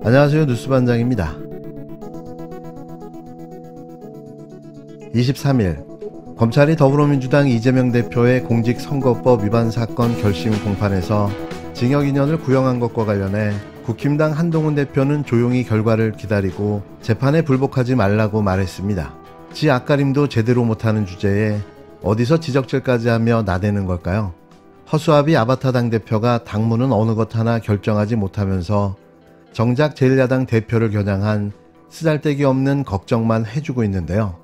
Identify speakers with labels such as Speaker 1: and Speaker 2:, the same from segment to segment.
Speaker 1: 안녕하세요. 뉴스반장입니다. 23일 검찰이 더불어민주당 이재명 대표의 공직선거법 위반 사건 결심 공판에서 징역 2년을 구형한 것과 관련해 국힘당 한동훈 대표는 조용히 결과를 기다리고 재판에 불복하지 말라고 말했습니다. 지 앞가림도 제대로 못하는 주제에 어디서 지적질까지 하며 나대는 걸까요? 허수아비 아바타 당대표가 당무는 어느 것 하나 결정하지 못하면서 정작 제1야당 대표를 겨냥한 쓰잘데기 없는 걱정만 해주고 있는데요.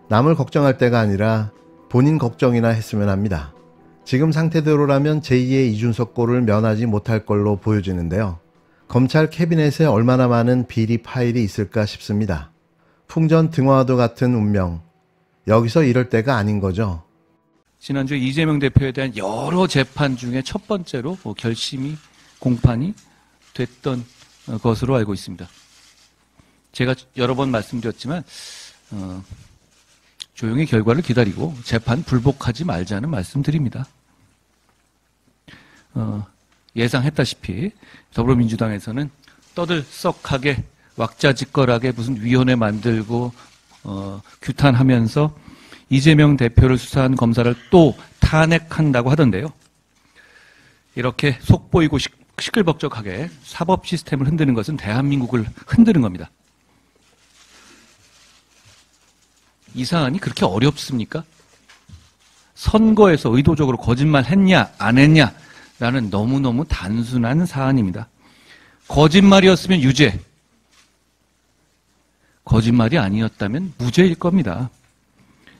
Speaker 1: 남을 걱정할 때가 아니라 본인 걱정이나 했으면 합니다. 지금 상태대로라면 제2의 이준석 꼴을 면하지 못할 걸로 보여지는데요. 검찰 캐비넷에 얼마나 많은 비리 파일이 있을까 싶습니다. 풍전 등화와도 같은 운명, 여기서 이럴 때가 아닌 거죠.
Speaker 2: 지난주 이재명 대표에 대한 여러 재판 중에 첫 번째로 결심이 공판이 됐던 것으로 알고 있습니다. 제가 여러 번 말씀드렸지만 조용히 결과를 기다리고 재판 불복하지 말자는 말씀드립니다. 예상했다시피 더불어민주당에서는 떠들썩하게 왁자지껄하게 무슨 위원회 만들고 규탄하면서 이재명 대표를 수사한 검사를 또 탄핵한다고 하던데요. 이렇게 속보이고 시끌벅적하게 사법 시스템을 흔드는 것은 대한민국을 흔드는 겁니다. 이 사안이 그렇게 어렵습니까? 선거에서 의도적으로 거짓말 했냐 안 했냐 라는 너무너무 단순한 사안입니다. 거짓말이었으면 유죄, 거짓말이 아니었다면 무죄일 겁니다.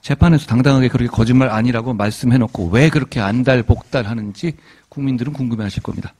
Speaker 2: 재판에서 당당하게 그렇게 거짓말 아니라고 말씀해놓고 왜 그렇게 안달복달하는지 국민들은 궁금해하실 겁니다.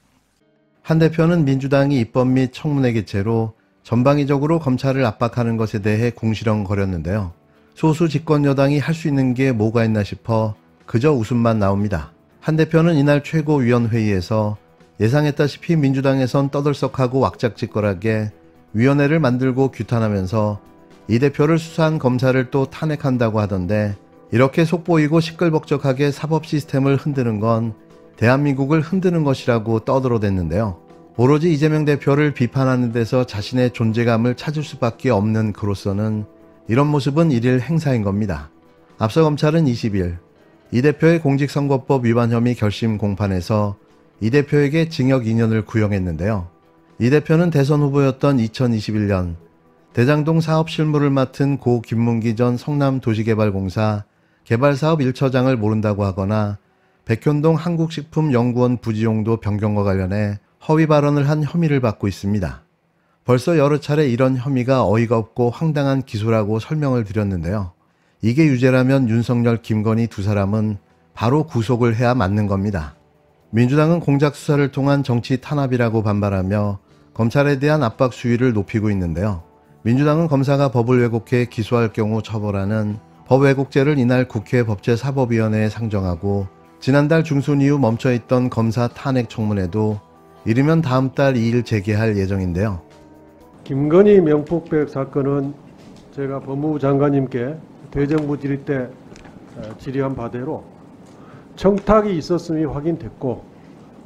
Speaker 1: 한 대표는 민주당이 입법 및 청문회 개최로 전방위적으로 검찰을 압박하는 것에 대해 궁시렁거렸는데요. 소수 집권 여당이 할 수 있는 게 뭐가 있나 싶어 그저 웃음만 나옵니다. 한 대표는 이날 최고위원회의에서 예상했다시피 민주당에선 떠들썩하고 왁작지껄하게 위원회를 만들고 규탄하면서 이 대표를 수사한 검사를 또 탄핵한다고 하던데, 이렇게 속보이고 시끌벅적하게 사법 시스템을 흔드는 건 대한민국을 흔드는 것이라고 떠들어댔는데요. 오로지 이재명 대표를 비판하는 데서 자신의 존재감을 찾을 수밖에 없는 그로서는 이런 모습은 일일 행사인 겁니다. 앞서 검찰은 20일 이 대표의 공직선거법 위반 혐의 결심 공판에서 이 대표에게 징역 2년을 구형했는데요. 이 대표는 대선 후보였던 2021년 대장동 사업 실무를 맡은 고 김문기 전 성남도시개발공사 개발사업 1처장을 모른다고 하거나 백현동 한국식품연구원 부지용도 변경과 관련해 허위 발언을 한 혐의를 받고 있습니다. 벌써 여러 차례 이런 혐의가 어이가 없고 황당한 기소라고 설명을 드렸는데요. 이게 유죄라면 윤석열, 김건희 두 사람은 바로 구속을 해야 맞는 겁니다. 민주당은 공작 수사를 통한 정치 탄압이라고 반발하며 검찰에 대한 압박 수위를 높이고 있는데요. 민주당은 검사가 법을 왜곡해 기소할 경우 처벌하는 법왜곡죄를 이날 국회 법제사법위원회에 상정하고, 지난달 중순 이후 멈춰있던 검사 탄핵 청문회도 이르면 다음 달 2일 재개할 예정인데요.
Speaker 3: 김건희 명품백 사건은 제가 법무부 장관님께 대정부 질의 때 질의한 바대로 청탁이 있었음이 확인됐고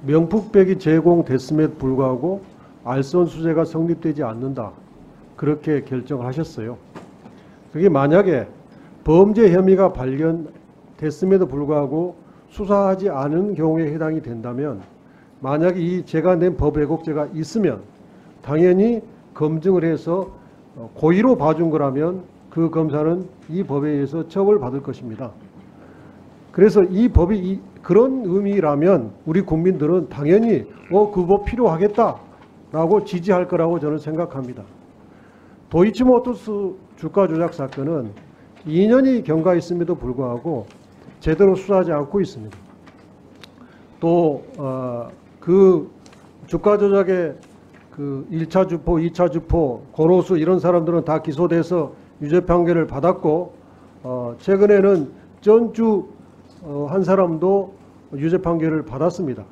Speaker 3: 명품백이 제공됐음에도 불구하고 알선수재가 성립되지 않는다, 그렇게 결정을 하셨어요. 그게 만약에 범죄 혐의가 발견됐음에도 불구하고 수사하지 않은 경우에 해당이 된다면, 만약에 이 제가 낸 법 왜곡죄가 있으면 당연히 검증을 해서 고의로 봐준 거라면 그 검사는 이 법에 의해서 처벌받을 것입니다. 그래서 이 법이 그런 의미라면 우리 국민들은 당연히 그 법 필요하겠다라고 지지할 거라고 저는 생각합니다. 도이치모터스 주가 조작 사건은 2년이 경과했음에도 불구하고 제대로 수사하지 않고 있습니다. 또 그 주가 조작의 그 1차 주포, 2차 주포, 고노수 이런 사람들은 다 기소돼서 유죄 판결을 받았고, 최근에는 전주 한 사람도 유죄 판결을 받았습니다.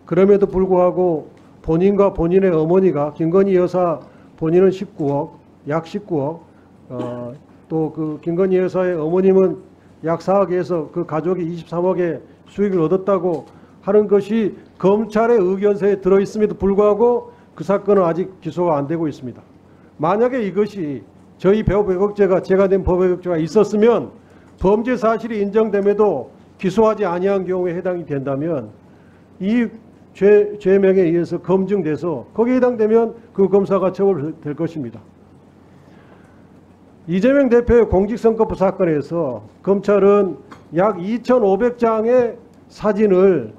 Speaker 3: 그럼에도 불구하고 본인과 본인의 어머니가, 김건희 여사 본인은 19억, 약 19억, 또 그 김건희 여사의 어머님은 약 4억에서 그 가족이 23억의 수익을 얻었다고 하는 것이 검찰의 의견서에 들어있음에도 불구하고 그 사건은 아직 기소가 안 되고 있습니다. 만약에 이것이 저희 법의혹죄가 제가 낸 법의혹죄가 있었으면 범죄 사실이 인정됨에도 기소하지 아니한 경우에 해당이 된다면 이 죄명에 의해서 검증돼서 거기에 해당되면 그 검사가 처벌될 것입니다. 이재명 대표의 공직선거법 사건에서 검찰은 약 2,500장의 사진을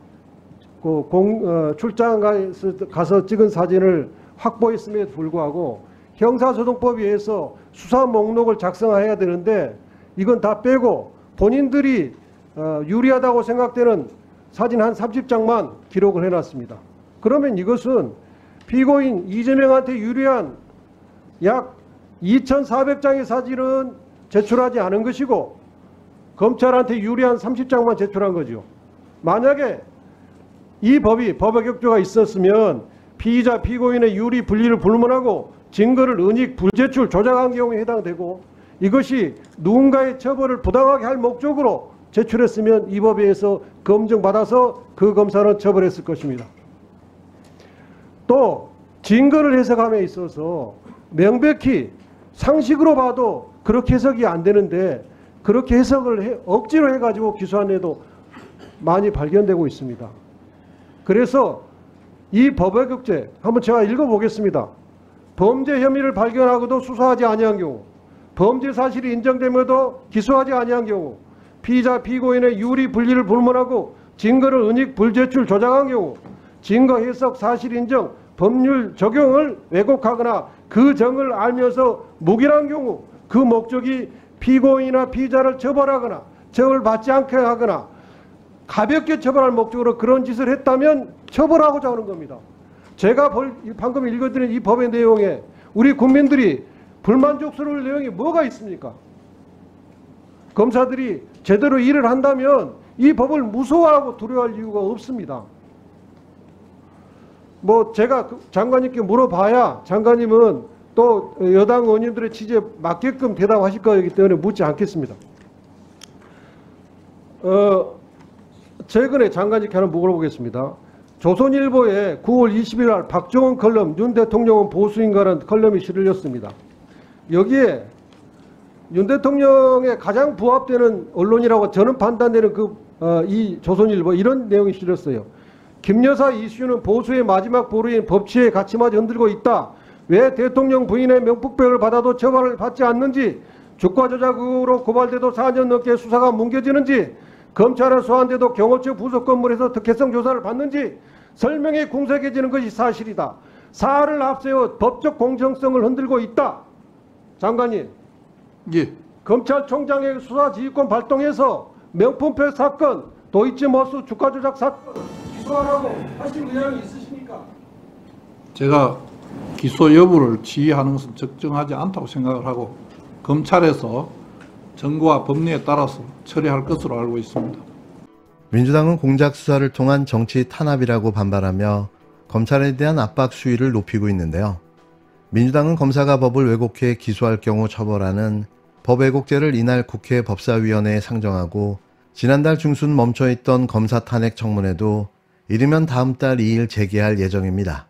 Speaker 3: 출장 가서 찍은 사진을 확보했음에도 불구하고 형사소송법에 의해서 수사 목록을 작성해야 되는데 이건 다 빼고 본인들이 유리하다고 생각되는 사진 한 30장만 기록을 해놨습니다. 그러면 이것은 피고인 이재명한테 유리한 약 2,400장의 사진은 제출하지 않은 것이고 검찰한테 유리한 30장만 제출한 거죠. 만약에 이 법의격조가 있었으면 피의자 피고인의 유리 분리를 불문하고 증거를 은닉 불제출 조작한 경우에 해당되고 이것이 누군가의 처벌을 부당하게 할 목적으로 제출했으면 이 법에 의해서 검증받아서 그 검사는 처벌했을 것입니다. 또 증거를 해석함에 있어서 명백히 상식으로 봐도 그렇게 해석이 안 되는데 그렇게 해석을 억지로 해가지고 기소한 애도 많이 발견되고 있습니다. 그래서 이 법의격죄 한번 제가 읽어보겠습니다. 범죄 혐의를 발견하고도 수사하지 아니한 경우, 범죄 사실이 인정됨에도 기소하지 아니한 경우, 피의자 피고인의 유리 분리를 불문하고 증거를 은닉 불제출 조작한 경우, 증거 해석 사실 인정 법률 적용을 왜곡하거나 그 정을 알면서 묵인한 경우 그 목적이 피고인이나 피의자를 처벌하거나 처벌받지 않게 하거나 가볍게 처벌할 목적으로 그런 짓을 했다면 처벌하고자 하는 겁니다. 제가 방금 읽어드린 이 법의 내용에 우리 국민들이 불만족스러울 내용이 뭐가 있습니까? 검사들이 제대로 일을 한다면 이 법을 무서워하고 두려워할 이유가 없습니다. 제가 장관님께 물어봐야 장관님은 또 여당 의원님들의 취지에 맞게끔 대답하실 거기 때문에 묻지 않겠습니다. 최근에 장관님께 하나 물어보겠습니다. 조선일보에 9월 20일 날 박정원 컬럼 윤 대통령은 보수인가라는 컬럼이 실렸습니다. 여기에 윤 대통령에 가장 부합되는 언론이라고 저는 판단되는 이 조선일보 이런 내용이 실렸어요. 김 여사 이슈는 보수의 마지막 보루인 법치의 가치마저 흔들고 있다. 왜 대통령 부인의 명품백을 받아도 처벌을 받지 않는지, 주가 조작 의혹으로 고발돼도 4년 넘게 수사가 뭉개지는지, 검찰은 소환돼도 경호처 부속 건물에서 특혜성 조사를 받는지 설명이 궁색해지는 것이 사실이다. 사안을 앞세워 법적 공정성을 흔들고 있다. 장관님,
Speaker 4: 예.
Speaker 3: 검찰총장의 수사지휘권 발동해서 명품백 사건, 도이치모스 주가 조작 사건 기소하라고 하실 의향이 있으십니까?
Speaker 4: 제가 기소 여부를 지휘하는 것은 적정하지 않다고 생각을 하고 검찰에서 정부와 법리에 따라서 처리할 것으로 알고 있습니다.
Speaker 1: 민주당은 공작 수사를 통한 정치 탄압이라고 반발하며 검찰에 대한 압박 수위를 높이고 있는데요. 민주당은 검사가 법을 왜곡해 기소할 경우 처벌하는 법왜곡죄를 이날 국회 법사위원회에 상정하고 지난달 중순 멈춰있던 검사 탄핵 청문회도 이르면 다음 달 2일 재개할 예정입니다.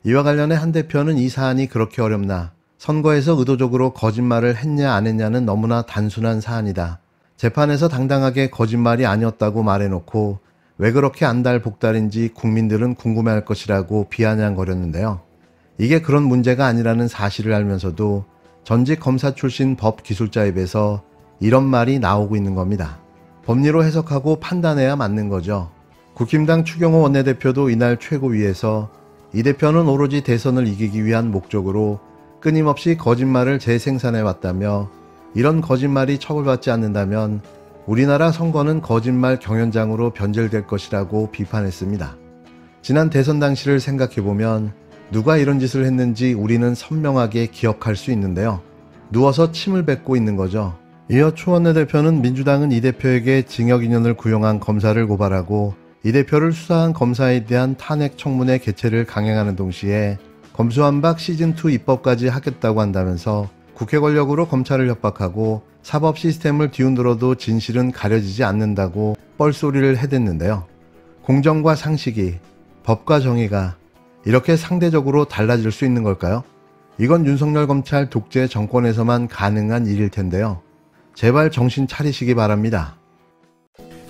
Speaker 1: 이와 관련해 한 대표는 이 사안이 그렇게 어렵나, 선거에서 의도적으로 거짓말을 했냐 안 했냐는 너무나 단순한 사안이다. 재판에서 당당하게 거짓말이 아니었다고 말해놓고 왜 그렇게 안달복달인지 국민들은 궁금해할 것이라고 비아냥거렸는데요. 이게 그런 문제가 아니라는 사실을 알면서도 전직 검사 출신 법기술자 입에서 이런 말이 나오고 있는 겁니다. 법리로 해석하고 판단해야 맞는 거죠. 국힘당 추경호 원내대표도 이날 최고위에서 이 대표는 오로지 대선을 이기기 위한 목적으로 끊임없이 거짓말을 재생산해왔다며 이런 거짓말이 처벌받지 않는다면 우리나라 선거는 거짓말 경연장으로 변절될 것이라고 비판했습니다. 지난 대선 당시를 생각해보면 누가 이런 짓을 했는지 우리는 선명하게 기억할 수 있는데요. 누워서 침을 뱉고 있는 거죠. 이어 추 원내대표는 민주당은 이 대표에게 징역 2년을 구형한 검사를 고발하고 이 대표를 수사한 검사에 대한 탄핵 청문회 개최를 강행하는 동시에 검수완박 시즌2 입법까지 하겠다고 한다면서 국회 권력으로 검찰을 협박하고 사법 시스템을 뒤흔들어도 진실은 가려지지 않는다고 뻘소리를 해댔는데요. 공정과 상식이, 법과 정의가 이렇게 상대적으로 달라질 수 있는 걸까요? 이건 윤석열 검찰 독재 정권에서만 가능한 일일 텐데요. 제발 정신 차리시기 바랍니다.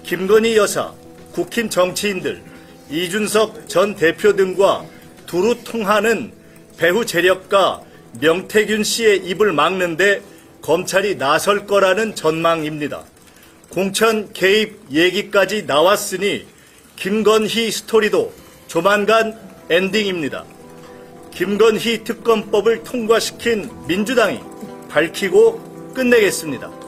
Speaker 5: 김건희 여사, 국힘 정치인들, 이준석 전 대표 등과 두루 통하는 배후 재력가 명태균 씨의 입을 막는데 검찰이 나설 거라는 전망입니다. 공천 개입 얘기까지 나왔으니 김건희 스토리도 조만간 엔딩입니다. 김건희 특검법을 통과시킨 민주당이 밝히고 끝내겠습니다.